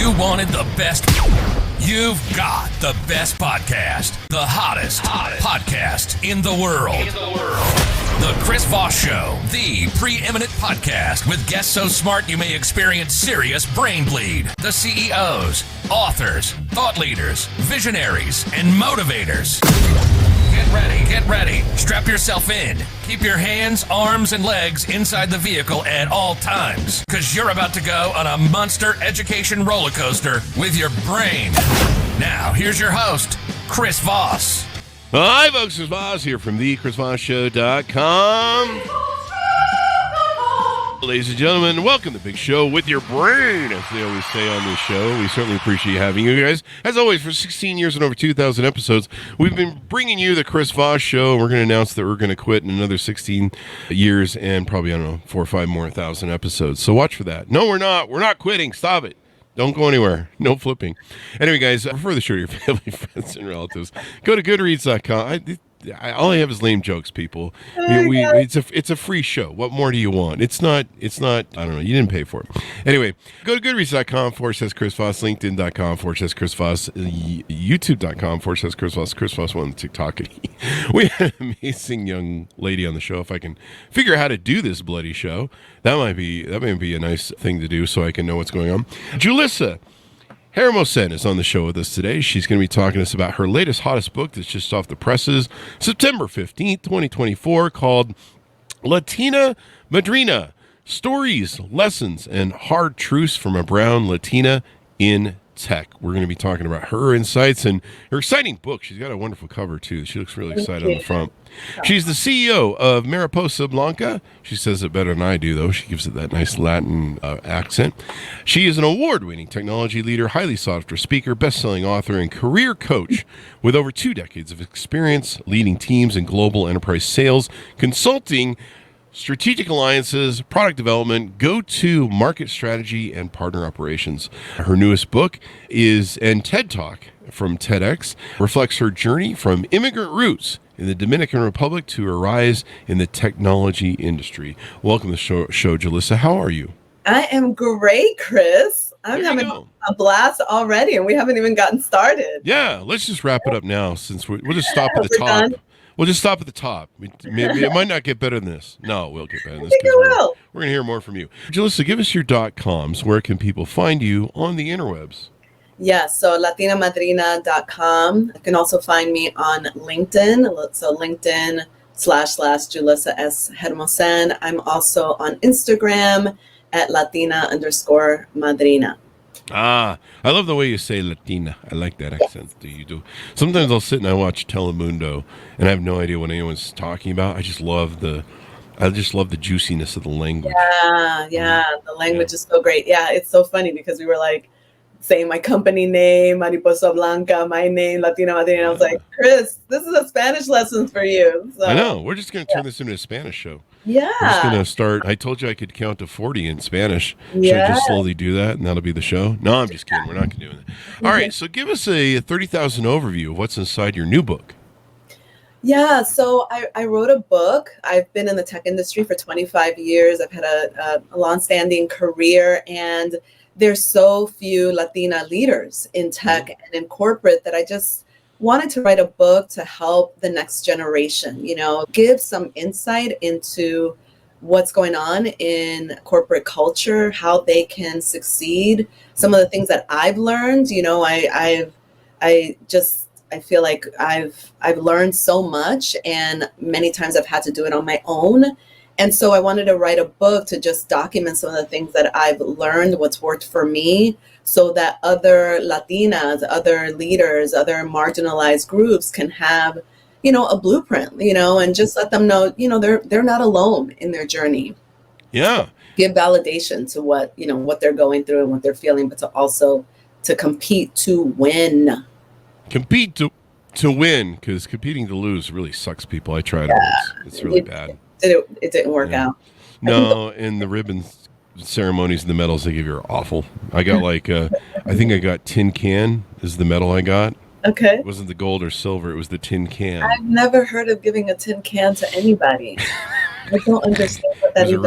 You wanted the best. You've got the best podcast. The hottest podcast in the world. The Chris Voss Show, the preeminent podcast with guests so smart you may experience serious brain bleed. The CEOs, authors, thought leaders, visionaries, and motivators. Get ready. Strap yourself in. Keep your hands, arms, and legs inside the vehicle at all times, because you're about to go on a monster education roller coaster with your brain. Now, here's your host, Chris Voss. Hi, folks. Chris Voss here from thechrisvossshow.com. Ladies and gentlemen, welcome to the big show with your brain, as they always say on this show. We certainly appreciate having you guys. As always, for 16 years and over 2,000 episodes, we've been bringing you the Chris Voss Show. We're going to announce that we're going to quit in another 16 years and probably, 4 or 5 more thousand episodes. So watch for that. No, we're not. We're not quitting. Stop it. Don't go anywhere. No flipping. Anyway, guys, refer the show to your family, friends, and relatives. Go to goodreads.com. All I have is lame jokes, people. It's a free show. What more do you want? It's not, I don't know. You didn't pay for it. Anyway, go to goodreads.com/Chris Voss, LinkedIn.com/Chris Voss, YouTube.com/Chris Voss, Chris Voss on TikTok. We had an amazing young lady on the show. If I can figure out how to do this bloody show, that might be a nice thing to do so I can know what's going on. Julissa Germosén is on the show with us today. She's going to be talking to us about her latest, hottest book that's just off the presses, September 15th, 2024, called Latina, Madrina, Stories, Lessons, and Hard Truths from a Brown Latina in Tech. We're going to be talking about her insights and her exciting book. She's got a wonderful cover, too. She looks really excited on the front. She's the CEO of Mariposa Blanca. She says it better than I do, though. She gives it that nice Latin accent. She is an award-winning technology leader, highly sought-after speaker, best-selling author, and career coach with over 2 decades of experience leading teams in global enterprise sales, consulting, strategic alliances, product development, go-to market strategy, and partner operations. Her newest book and TED Talk from TEDx reflects her journey from immigrant roots in the Dominican Republic to her rise in the technology industry. Welcome to the show, Julissa. How are you? I am great, Chris. I'm having a blast already, and we haven't even gotten started. Yeah, let's just wrap it up now, since we'll just stop at the top. Done? We'll just stop at the top. It might not get better than this. No, we'll get better than this. I think it will. We're going to hear more from you. Julissa, give us your .coms. Where can people find you on the interwebs? Yes, so LatinaMadrina.com. You can also find me on LinkedIn. So LinkedIn /Julissa S. Germosén. I'm also on Instagram at Latina_Madrina. I love the way you say Latina. I like that accent. Yes. You do. Sometimes I'll sit and I watch Telemundo and I have no idea what anyone's talking about. I just love the juiciness of the language. Yeah. The language is so great. Yeah, it's so funny because we were like saying my company name, Mariposa Blanca, my name, Latina Madrina. I was like, Chris, this is a Spanish lesson for you. So, I know. We're just going to turn this into a Spanish show. Yeah. We're just going to start. I told you I could count to 40 in Spanish. Should I just slowly do that and that'll be the show? No, I'm just kidding. We're not going to do that. All right. So give us a 30,000 overview of what's inside your new book. Yeah. So I wrote a book. I've been in the tech industry for 25 years. I've had a longstanding career, and there's so few Latina leaders in tech and in corporate that I just wanted to write a book to help the next generation, give some insight into what's going on in corporate culture, how they can succeed. Some of the things that I've learned, I feel like I've learned so much, and many times I've had to do it on my own. And so I wanted to write a book to just document some of the things that I've learned, what's worked for me, so that other Latinas, other leaders, other marginalized groups can have, a blueprint, and just let them know, they're not alone in their journey. Yeah. Give validation to what they're going through and what they're feeling, but to also to compete to win. Compete to win, because competing to lose really sucks, people. I tried once. It's really bad. It didn't work out. No, and the ribbons ceremonies and the medals they give you are awful. I got I think I got tin can is the medal I got. Okay. It wasn't the gold or silver, it was the tin can. I've never heard of giving a tin can to anybody. I don't understand what that is. It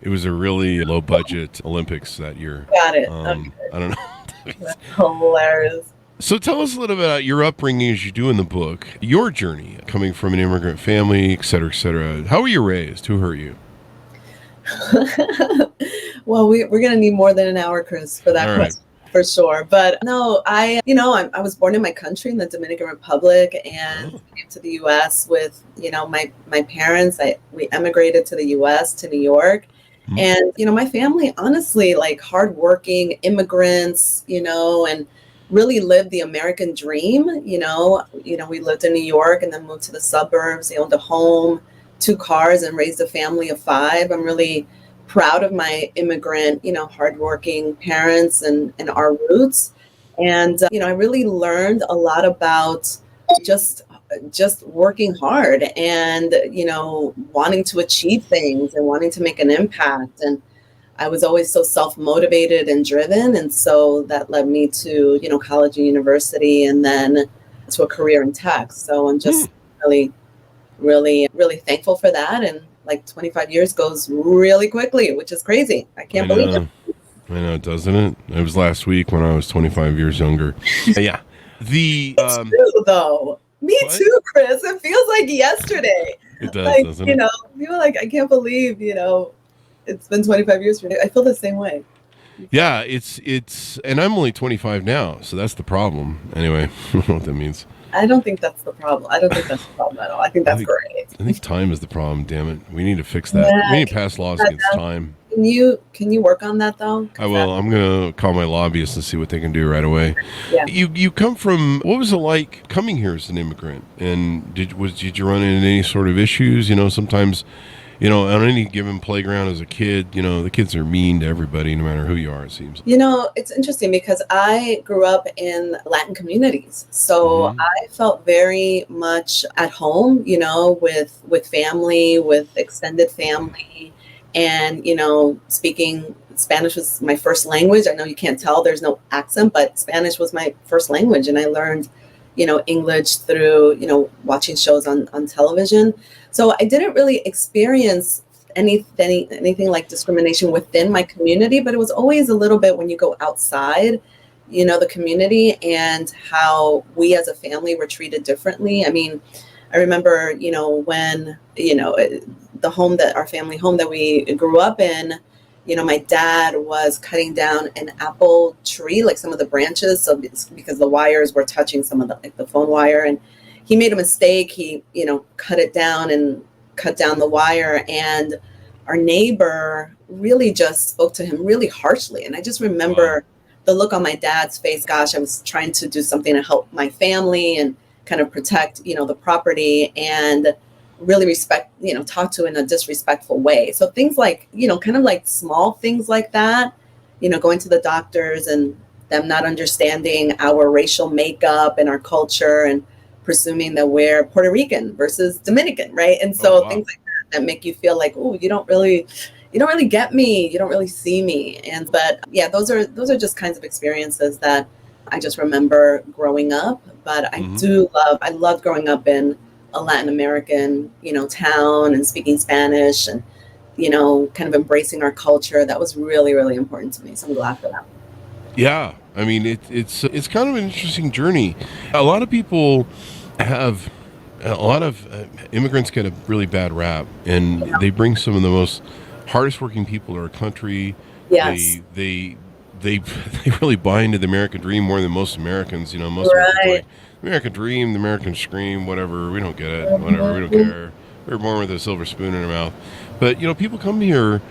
was a really low budget Olympics that year. Got it. I don't know. That's hilarious. So tell us a little bit about your upbringing as you do in the book, your journey coming from an immigrant family, et cetera, et cetera. How were you raised? Who hurt you? Well, we're going to need more than an hour, Chris, for that question. For sure. But no, I was born in my country, in the Dominican Republic, and came to the U.S. with, my parents. We emigrated to the U.S., to New York. Mm-hmm. And, my family, honestly, like hardworking immigrants, and really lived the American dream. We lived in New York and then moved to the suburbs. They owned a home, 2 cars, and raised a family of 5. I'm really proud of my immigrant, hardworking parents and our roots. And, I really learned a lot about just working hard and, wanting to achieve things and wanting to make an impact. And I was always so self-motivated and driven. And so that led me to, college and university, and then to a career in tech. So I'm just really, really, really thankful for that. And like 25 years goes really quickly, which is crazy. I can't believe it. I know, doesn't it? It was last week when I was 25 years younger. Yeah. Me too, though. Me too, Chris. It feels like yesterday. It does, doesn't it? People like, I can't believe, it's been 25 years for me. I feel the same way. Yeah, it's, and I'm only 25 now, so that's the problem. Anyway, I don't know what that means. I don't think that's the problem. I don't think that's the problem at all. I think that's great. I think time is the problem, damn it. We need to fix that. Yeah, we need to pass laws against time. Can you work on that, though? I will. I'm going to call my lobbyists and see what they can do right away. Yeah. You come from, what was it like coming here as an immigrant? And did you run into any sort of issues? Sometimes, on any given playground as a kid, the kids are mean to everybody, no matter who you are, it seems. It's interesting because I grew up in Latin communities. So I felt very much at home, with family, with extended family. And, speaking Spanish was my first language. I know you can't tell, there's no accent, but Spanish was my first language. And I learned, English through, watching shows on television. So I didn't really experience anything like discrimination within my community, but it was always a little bit when you go outside, the community, and how we as a family were treated differently. I mean, I remember, when, our family home that we grew up in, my dad was cutting down an apple tree, like some of the branches. So because the wires were touching some of the phone wire, and he made a mistake. He, cut it down and cut down the wire, and our neighbor really just spoke to him really harshly. And I just remember the look on my dad's face. Gosh, I was trying to do something to help my family and kind of protect, the property, and really talk to in a disrespectful way. So things like, kind of like small things like that, going to the doctors and them not understanding our racial makeup and our culture, and presuming that we're Puerto Rican versus Dominican, right? And so things like that make you feel like, oh, you don't really get me, you don't really see me. But yeah, those are just kinds of experiences that I just remember growing up. But I loved growing up in a Latin American, town, and speaking Spanish, and, kind of embracing our culture. That was really, really important to me. So I'm glad for that. Yeah. I mean, it's kind of an interesting journey. A lot of people have, immigrants get a really bad rap, and they bring some of the most hardest working people to our country. Yes. They really buy into the American dream more than most Americans. Most Americans are like, American dream, the American scream, whatever. We don't get it. Whatever. We don't care. We're born with a silver spoon in our mouth. But, people come here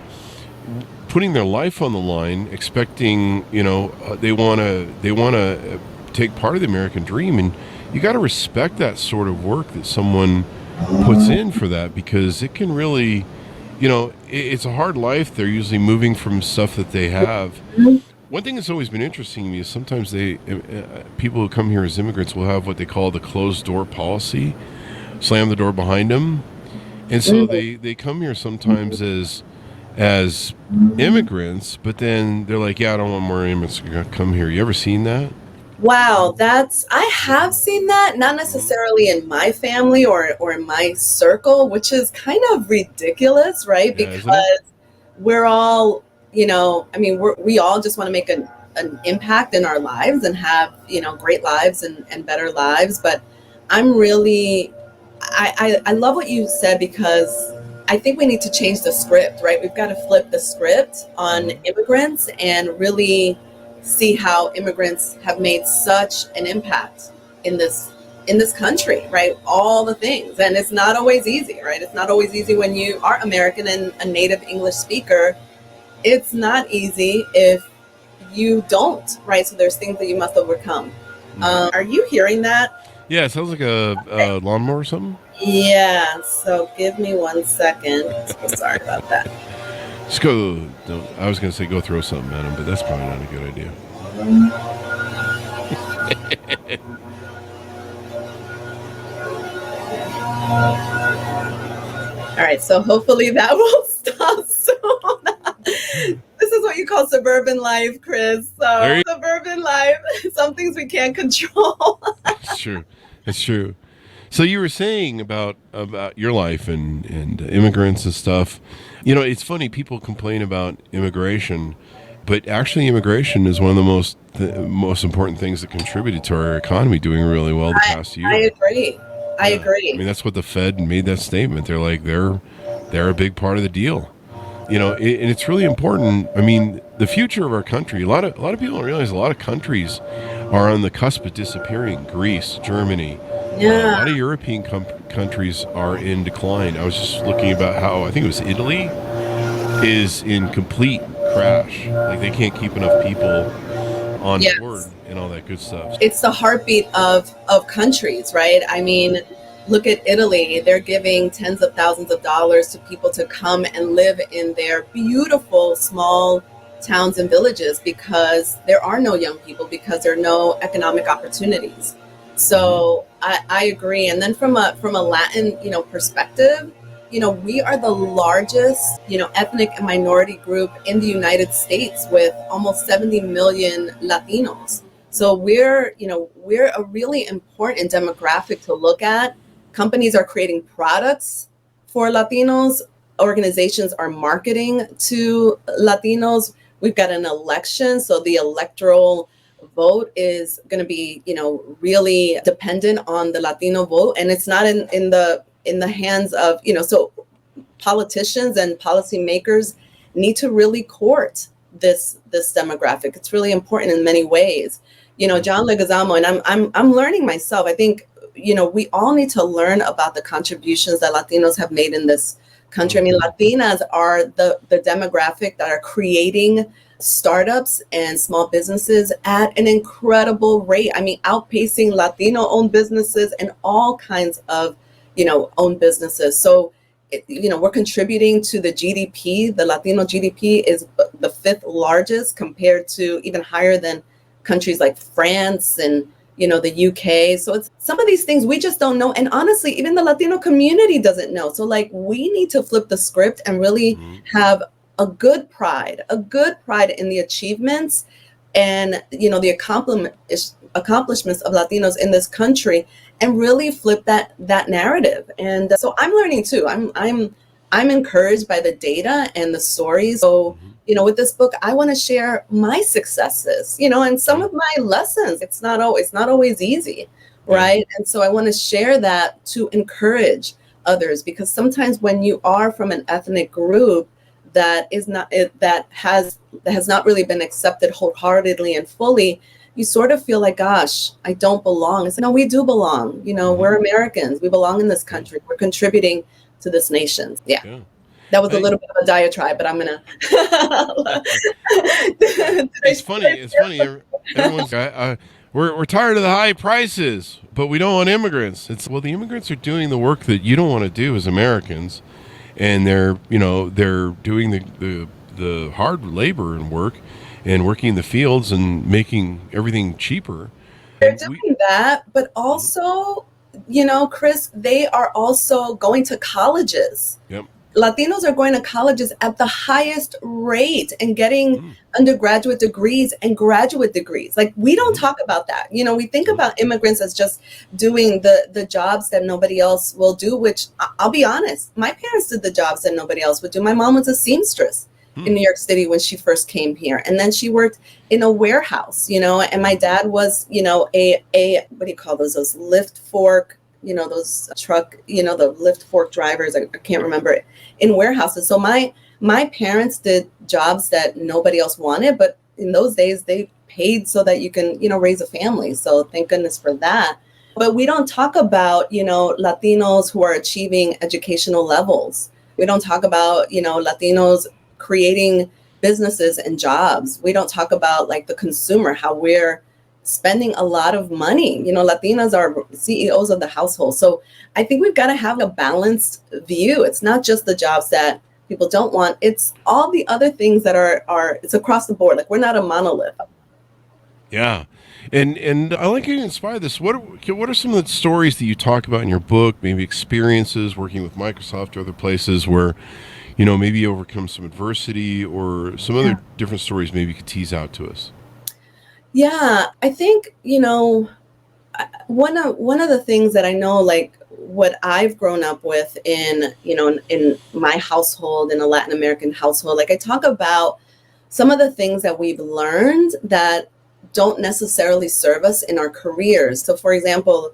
putting their life on the line, expecting, they want to take part of the American dream. And you got to respect that sort of work that someone puts in for that, because it can really, it's a hard life. They're usually moving from stuff that they have. One thing that's always been interesting to me is sometimes people who come here as immigrants will have what they call the closed door policy, slam the door behind them. And so they come here sometimes as immigrants, but then they're like, yeah, I don't want more immigrants to come here. You ever seen that? Wow, I have seen that, not necessarily in my family or in my circle, which is kind of ridiculous, right? Yeah, because we're all, we all just want to make an impact in our lives and have, great lives and better lives. But I'm really, I love what you said, because I think we need to change the script, right? We've got to flip the script on immigrants and really see how immigrants have made such an impact in this country, right? All the things. And it's not always easy, right? It's not always easy when you are American and a native English speaker. It's not easy if you don't, right? So there's things that you must overcome. Are you hearing that? Yeah, it sounds like a lawnmower or something. Yeah, so give me 1 second. So sorry about that. Just go. I was going to say go throw something at him, but that's probably not a good idea. All right, so hopefully that will stop soon. This is what you call suburban life, Chris. So suburban life, some things we can't control. It's true. It's true. So you were saying about your life and immigrants and stuff. It's funny, people complain about immigration, but actually immigration is one of the most important things that contributed to our economy doing really well the past year. I agree. I agree. I mean, that's what the Fed made that statement. They're like, they're a big part of the deal. And it's really important. I mean, the future of our country, a lot of people don't realize a lot of countries are on the cusp of disappearing. Greece, Germany, a lot of European countries are in decline. I was just looking about how, I think it was Italy, is in complete crash. Like, they can't keep enough people on board and all that good stuff. It's the heartbeat of countries, right? I mean, look at Italy. They're giving tens of thousands of dollars to people to come and live in their beautiful small towns and villages because there are no young people, because there are no economic opportunities. So I agree. And then from a Latin, perspective, we are the largest, ethnic and minority group in the United States with almost 70 million Latinos. So we're a really important demographic to look at. Companies are creating products for Latinos. Organizations are marketing to Latinos. We've got an election, so the electoral vote is going to be, really dependent on the Latino vote, and it's not in the hands of, so politicians and policymakers need to really court this demographic. It's really important in many ways. John Leguizamo, and I'm learning myself. I think, we all need to learn about the contributions that Latinos have made in this country. I mean, Latinas are the demographic that are creating startups and small businesses at an incredible rate. I mean, outpacing Latino-owned businesses and all kinds of, owned businesses. So, we're contributing to the GDP. The Latino GDP is the 5th largest, compared to even higher than countries like France and, the UK. So it's some of these things we just don't know. And honestly, even the Latino community doesn't know. So we need to flip the script and really have a good pride in the achievements and, the accomplishments of Latinos in this country, and really flip that narrative. And so I'm learning too. I'm encouraged by the data and the stories. So, with this book, I want to share my successes, and some of my lessons. It's not always easy, right? And so I want to share that to encourage others, because sometimes when you are from an ethnic group that has not really been accepted wholeheartedly and fully, you sort of feel like, gosh, I don't belong. No, we do belong. We're Americans. We belong in this country. We're contributing to this nation. Yeah. That was a little bit of a diatribe, but I'm going to. It's funny. Everyone's we're tired of the high prices, but we don't want immigrants. The immigrants are doing the work that you don't want to do as Americans, and they're doing the hard labor and work, and working in the fields and making everything cheaper. They're doing that, but also, Chris, they are also going to colleges. Yep. Latinos are going to colleges at the highest rate and getting undergraduate degrees and graduate degrees. Like, we don't talk about that. We think about immigrants as just doing the jobs that nobody else will do, which I'll be honest, my parents did the jobs that nobody else would do. My mom was a seamstress. in New York City when she first came here. And then she worked in a warehouse, and my dad was, a what do you call those lift fork, those truck, the lift fork drivers, I can't remember it, in warehouses. So my parents did jobs that nobody else wanted, but in those days they paid so that you can, raise a family. So thank goodness for that. But we don't talk about, Latinos who are achieving educational levels. We don't talk about, Latinos creating businesses and jobs. We don't talk about like the consumer, how we're spending a lot of money. Latinas are CEOs of the household. So I think we've got to have a balanced view. It's not just the jobs that people don't want. It's all the other things that are it's across the board. Like we're not a monolith. Yeah. And I like you to inspire this. What are some of the stories that you talk about in your book, maybe experiences working with Microsoft or other places where, maybe you overcome some adversity or some other different stories maybe you could tease out to us? Yeah, I think, one of the things that I know, like what I've grown up with in my household, in a Latin American household, like I talk about some of the things that we've learned that don't necessarily serve us in our careers. So for example,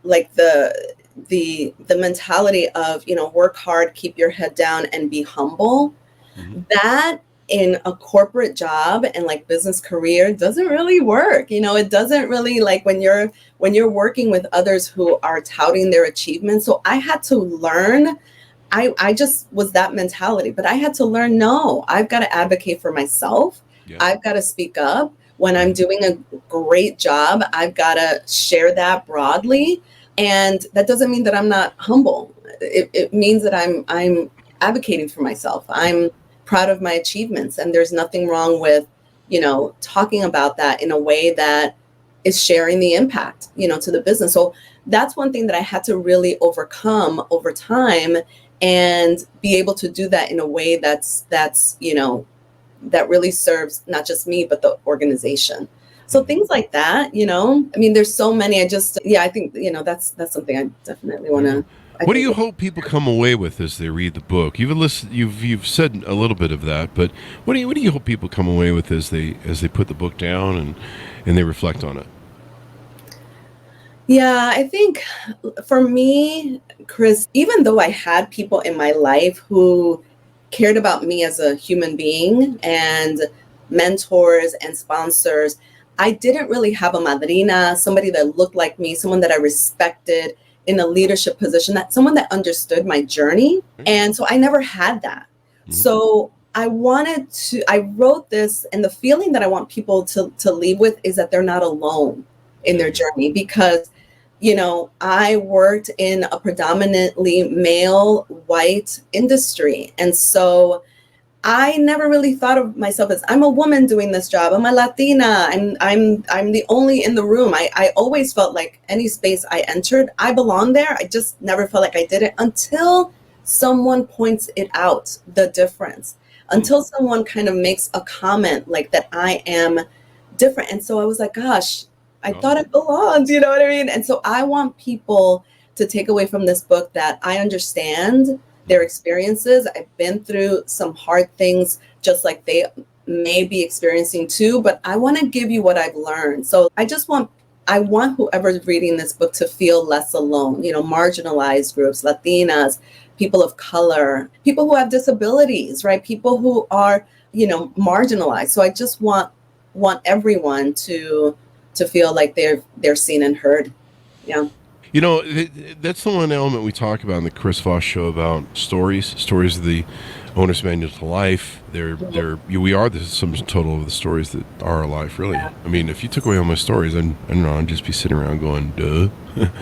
like the mentality of, work hard, keep your head down and be humble. Mm-hmm. That in a corporate job and like business career doesn't really work. It doesn't really, like when you're working with others who are touting their achievements. So I had to learn, I just was that mentality, but I had to learn, no, I've got to advocate for myself. Yeah. I've got to speak up. When I'm doing a great job, I've got to share that broadly. And that doesn't mean that I'm not humble. It means that I'm advocating for myself. I'm proud of my achievements. And there's nothing wrong with, talking about that in a way that is sharing the impact, to the business. So that's one thing that I had to really overcome over time and be able to do that in a way that's that really serves not just me, but the organization. So things like that, there's so many. I think, that's something I definitely want to. What do you hope people come away with as they read the book? You've said a little bit of that, but what do you hope people come away with as they put the book down and they reflect on it? Yeah, I think for me, Chris, even though I had people in my life who cared about me as a human being and mentors and sponsors, I didn't really have a madrina, somebody that looked like me, someone that I respected in a leadership position, that someone that understood my journey. And so I never had that. Mm-hmm. So I wrote this, and the feeling that I want people to leave with is that they're not alone in their journey, because I worked in a predominantly male white industry. And so I never really thought of myself as, I'm a woman doing this job. I'm a Latina. I'm the only in the room. I always felt like any space I entered, I belonged there. I just never felt like I did it until someone points it out, the difference, until someone kind of makes a comment like that I am different. And so I was like, gosh, I thought I belonged, you know what I mean? And so I want people to take away from this book that I understand their experiences. I've been through some hard things just like they may be experiencing too, but I want to give you what I've learned. So I want whoever's reading this book to feel less alone, marginalized groups, Latinas, people of color, people who have disabilities, right? People who are, marginalized. So I just want everyone to feel like they're seen and heard. Yeah. That's the one element we talk about in the Chris Voss Show about stories of the owner's manual to life. We are the sum total of the stories that are our life, really. Yeah. I mean, if you took away all my stories, I don't know, I'd just be sitting around going, duh.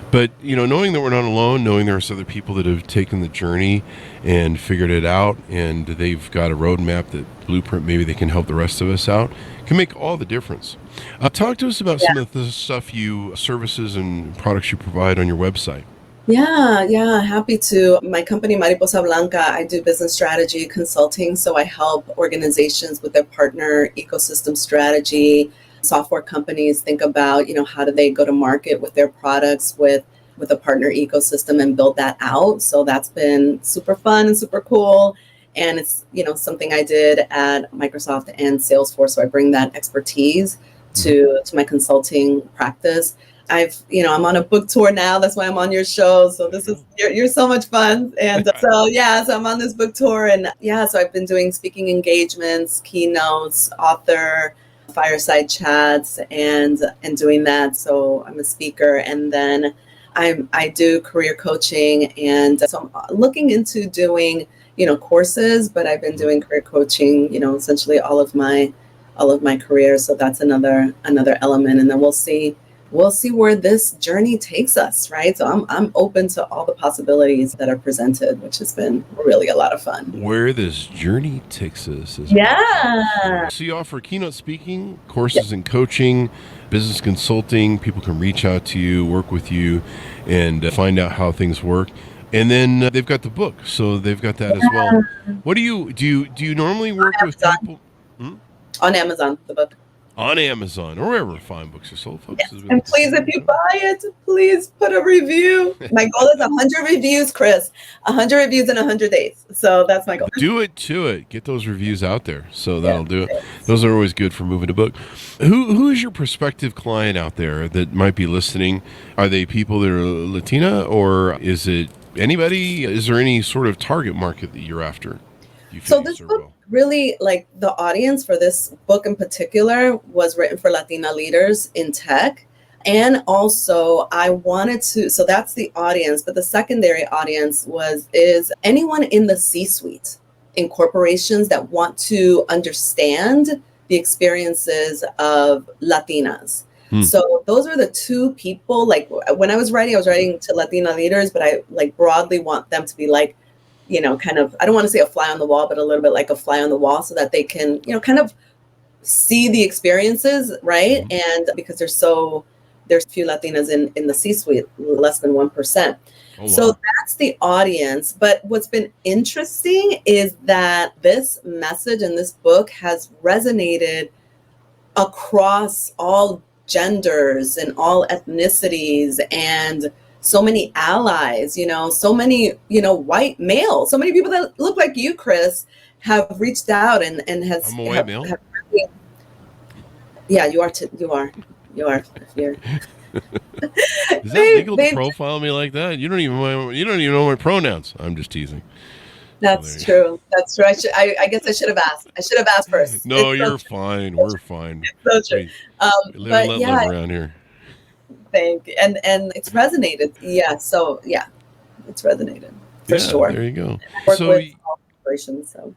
But, knowing that we're not alone, knowing there's other people that have taken the journey and figured it out, and they've got a roadmap, that blueprint, maybe they can help the rest of us out, can make all the difference. Talk to us about some of the stuff services and products you provide on your website. Yeah, happy to. My company, Mariposa Blanca, I do business strategy consulting. So I help organizations with their partner ecosystem strategy. Software companies think about, how do they go to market with their products with a partner ecosystem and build that out. So that's been super fun and super cool. And it's, something I did at Microsoft and Salesforce. So I bring that expertise to my consulting practice. I'm on a book tour now. That's why I'm on your show. So you're so much fun. And so I'm on this book tour, and so I've been doing speaking engagements, keynotes, author, fireside chats, and doing that. So I'm a speaker, and then I do career coaching, and so I'm looking into doing, courses, but I've been doing career coaching, essentially all of my career. So that's another element, and then we'll see where this journey takes us, right? So I'm open to all the possibilities that are presented, which has been really a lot of fun. Where this journey takes us. So you offer keynote speaking, courses in coaching, business consulting. People can reach out to you, work with you, and find out how things work. And then they've got the book, so they've got that as well. What do you normally work with people? On Amazon, the book. On Amazon, or wherever fine books are sold, folks. Yes. And please, if you buy it, please put a review. My goal is 100 reviews, Chris. 100 reviews in 100 days. So that's my goal. Do it to it. Get those reviews out there. So that'll do it. Those are always good for moving a book. Who is your prospective client out there that might be listening? Are they people that are Latina, or is it anybody? Is there any sort of target market that you're after? So this book, really, like, the audience for this book in particular was written for Latina leaders in tech. And also I wanted to, so that's the audience, but the secondary audience is anyone in the C-suite in corporations that want to understand the experiences of Latinas. So those are the two people. Like, when I was writing to Latina leaders, but I broadly want them to be like, kind of, I don't want to say a fly on the wall, but a little bit like a fly on the wall, so that they can, kind of see the experiences, right? And because there's few Latinas in the C-suite, less than 1%. Oh, wow. So that's the audience. But what's been interesting is that this message in this book has resonated across all genders and all ethnicities, and so many allies, so many, white males, so many people that look like you, Chris, have reached out and has. I'm a white male. Yeah, you are. You are. You're. Is that legal to profile me like that? You don't even know my pronouns. I'm just teasing. That's true. That's true. I guess I should have asked. I should have asked first. No, you're fine. We're fine. It's so true. Live around here. Thank you. And it's resonated. Yeah. So yeah, it's resonated for sure. There you go. So corporations. So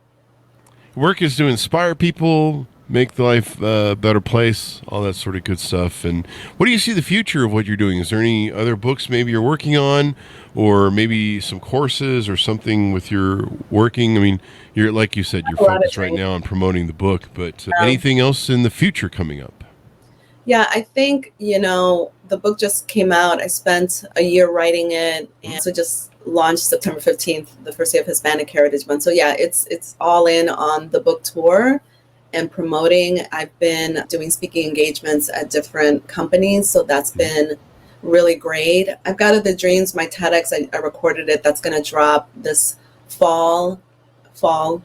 work is to inspire people, make the life a better place, all that sort of good stuff. And what do you see the future of what you're doing? Is there any other books maybe you're working on, or maybe some courses or something with your working? I mean, you're, like you said, you're focused right now on promoting the book, but anything else in the future coming up? Yeah, I think, the book just came out. I spent a year writing it, and so just launched September 15th, the first day of Hispanic Heritage Month. So yeah, it's all in on the book tour and promoting. I've been doing speaking engagements at different companies, so that's been really great. I've got The Dreams, my TEDx, I recorded it. That's going to drop this fall, so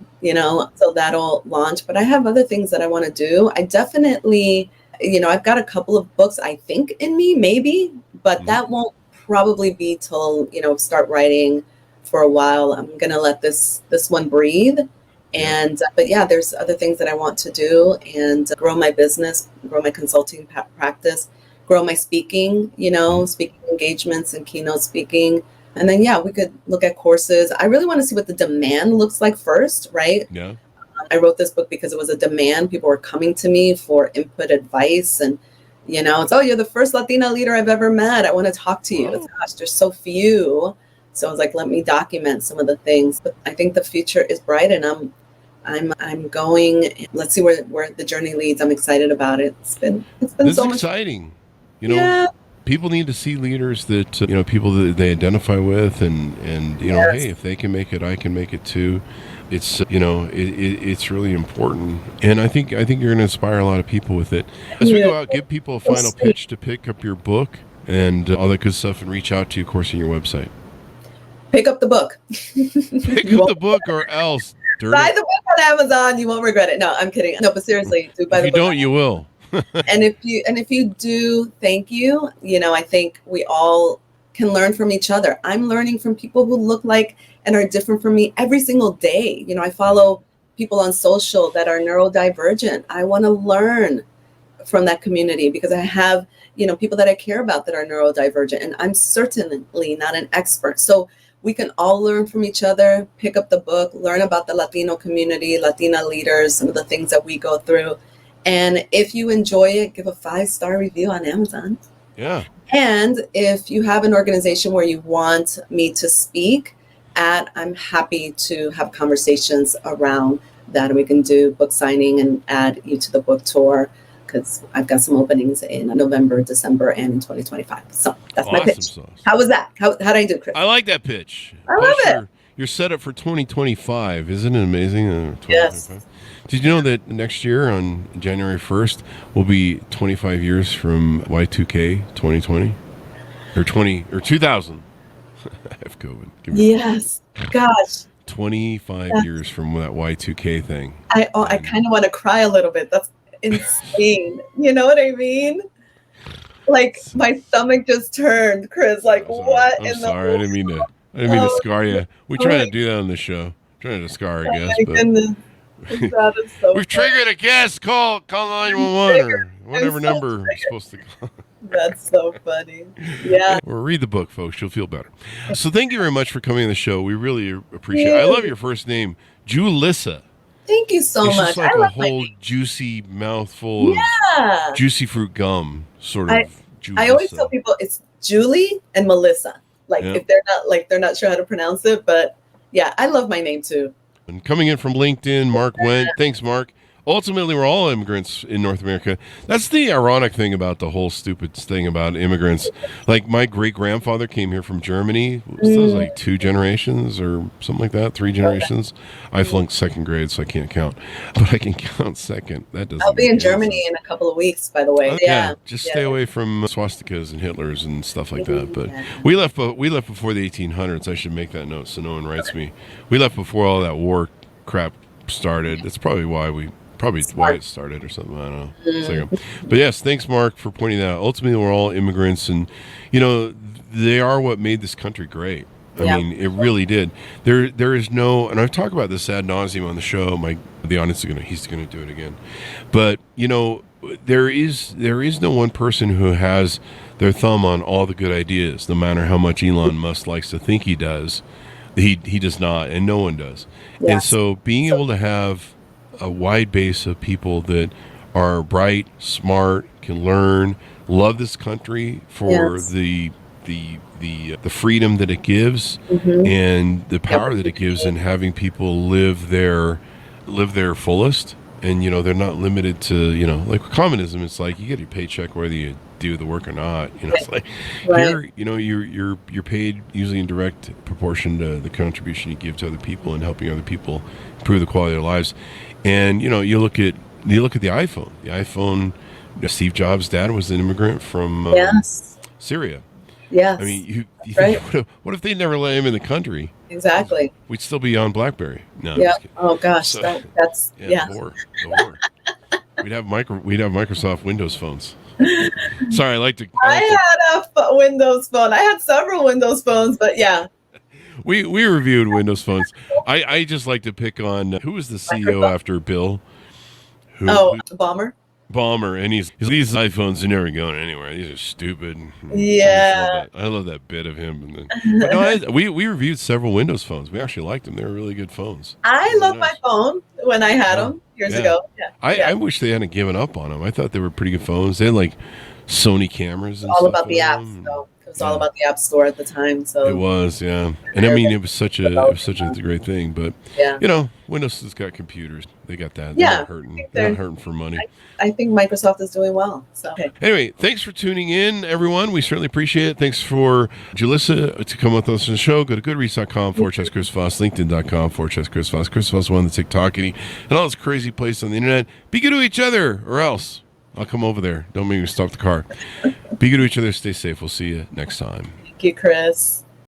that'll launch. But I have other things that I want to do. I definitely, I've got a couple of books, I think, in me, maybe, but that won't probably be till, start writing for a while. I'm going to let this one breathe. And, but yeah, there's other things that I want to do, and grow my business, grow my consulting practice, grow my speaking, speaking engagements and keynote speaking. And then, we could look at courses. I really want to see what the demand looks like first, right? Yeah. I wrote this book because it was a demand. People were coming to me for input, advice, and, it's, you're the first Latina leader I've ever met. I want to talk to you. Oh. Gosh, there's so few. So I was like, let me document some of the things. But I think the future is bright, and I'm going. Let's see where the journey leads. I'm excited about it. It's been so much exciting. People need to see leaders that people that they identify with, and hey, if they can make it, I can make it too. It's it's really important, and I think you're going to inspire a lot of people with it. As we go out, give people a final pitch to pick up your book and all that good stuff, and reach out to you, of course, on your website. Pick up the book. Pick up the book, or else Buy the book on Amazon. You won't regret it. No, I'm kidding. No, but seriously, do buy the book. If you don't, you will. And if you do, thank you. I think we all can learn from each other. I'm learning from people who look like and are different from me every single day. I follow people on social that are neurodivergent. I want to learn from that community because I have, people that I care about that are neurodivergent, and I'm certainly not an expert. So we can all learn from each other, pick up the book, learn about the Latino community, Latina leaders, some of the things that we go through. And if you enjoy it, give a 5-star review on Amazon. Yeah. And if you have an organization where you want me to speak at, I'm happy to have conversations around that. And we can do book signing and add you to the book tour because I've got some openings in November, December, and in 2025. So that's my pitch. Sauce. How was that? How did I do, Chris? I like that pitch. I love it. You're set up for 2025. Isn't it amazing? Yes. Did you know that next year on January 1st will be 25 years from Y2K 2020? Or 2000. I have COVID. Yes. Gosh. 25 years from that Y2K thing. I kind of want to cry a little bit. That's insane. You know what I mean? Like my stomach just turned, Chris. Like what I'm sorry. I didn't mean to scar you. We try to do that on the show. Trying to scar a guest, but that is so we've triggered a guest. Call 911 or whatever number we're supposed to call. That's so funny. Yeah. Or read the book, folks. You'll feel better. So thank you very much for coming on the show. We really appreciate it. I love your first name, Julissa. Thank you so much. It's just like a whole juicy mouthful of juicy fruit gum, sort of. I always tell people it's Julie and Melissa. Like if they're not sure how to pronounce it, but yeah, I love my name too. And coming in from LinkedIn, Mark Went. Thanks, Mark. Ultimately, we're all immigrants in North America. That's the ironic thing about the whole stupid thing about immigrants. Like my great-grandfather came here from Germany. It was like 2 generations or something like that, 3 generations. I flunked second grade, so I can't count. But I can count second. That doesn't. I'll be in Germany in a couple of weeks, by the way. Just stay away from swastikas and Hitlers and stuff like that. But we left before the 1800s. I should make that note so no one writes me. We left before all that war crap started. That's probably why it started or something. I don't know. But yes, thanks, Mark, for pointing that out. Ultimately, we're all immigrants, and they are what made this country great. I mean, it really did. There is no, and I've talked about this ad nauseum on the show. The audience he's gonna do it again. But there is no one person who has their thumb on all the good ideas, no matter how much Elon Musk likes to think he does. He does not, and no one does. Yes. And so being able to have a wide base of people that are bright, smart, can learn, love this country for the freedom that it gives and the power that it gives, and having people live their fullest. And they're not limited to like communism. It's like you get your paycheck whether you do the work or not. It's like here, you're paid usually in direct proportion to the contribution you give to other people and helping other people improve the quality of their lives. And you look at the iPhone. The iPhone, Steve Jobs' dad was an immigrant from Syria. Yes. I mean, you think, what if they never let him in the country? Exactly. We'd still be on BlackBerry. No. Yeah. Oh gosh, so, that's the war. We'd have Microsoft Windows phones. Sorry, I had a Windows phone. I had several Windows phones, but yeah. We reviewed Windows phones. I just like to pick on who was the CEO after Bill? Bomber, and these iPhones are never going anywhere. These are stupid. Yeah, I love that bit of him. And then, we reviewed several Windows phones. We actually liked them. They were really good phones. I love my phone when I had them years ago. Yeah. I wish they hadn't given up on them. I thought they were pretty good phones. They had like Sony cameras. And all about the apps, though. It was all about the App Store at the time. So it was, and I mean, it was such a great thing. But Windows has got computers. They got that. They're not hurting. They're not hurting for money. I think Microsoft is doing well. So anyway, thanks for tuning in, everyone. We certainly appreciate it. Thanks for Julissa to come with us on the show. Go to goodreads.com/Chris Voss, LinkedIn.com/Chris Voss. Chris Voss won the TikTokity and all this crazy place on the internet. Be good to each other, or else I'll come over there. Don't make me stop the car. Be good to each other. Stay safe. We'll see you next time. Thank you, Chris.